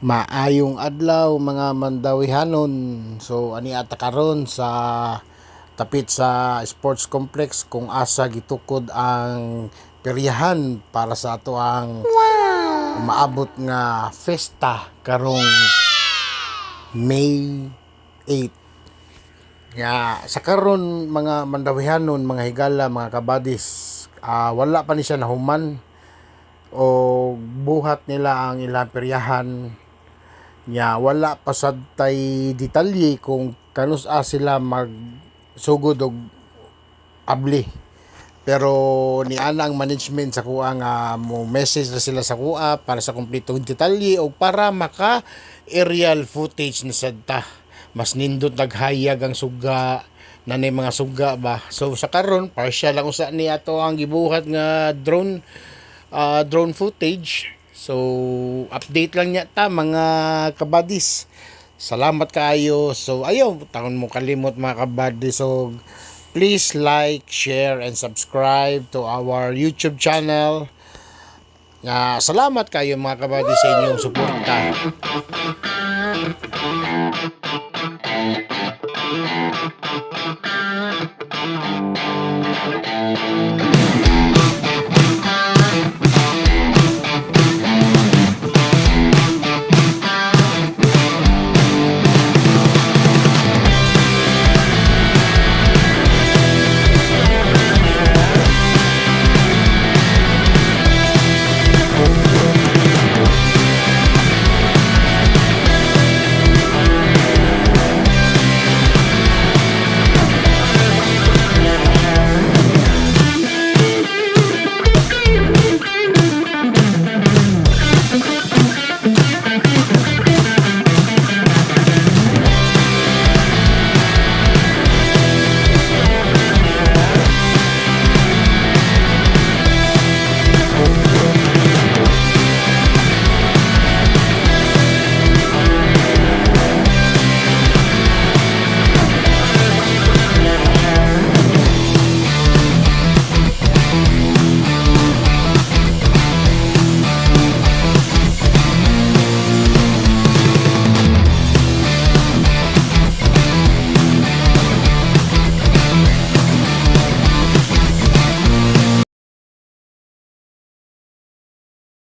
Maayong adlaw mga mandawihanon. So ani ata karon sa tapit sa sports complex kung asa gitukod ang peryahan para sa ato ang maabot nga festa karong May 8. Nga sa karon mga mandawihanon, mga higala, mga kabadis, wala pa ni siya nahuman o buhat nila ang ilang peryahan. Nya wala pa sad tay detalye kung kanus-a sila magsugod og abli. Pero ni ana ang management sa kuha nga mo message na sila sa kuha para sa kumpletong detalye o para maka aerial footage na sad ta. Mas nindot naghayag ang suga na mga suga ba. So sa karon partial lang usa ni ato ang gibuhat nga drone footage. So, update lang niya ta mga kabadis. Salamat kaayo. So, ayaw, taon mo kalimot mga kabadis. So, please like, share, and subscribe to our YouTube channel. Salamat kayo mga kabadis sa inyong suporta.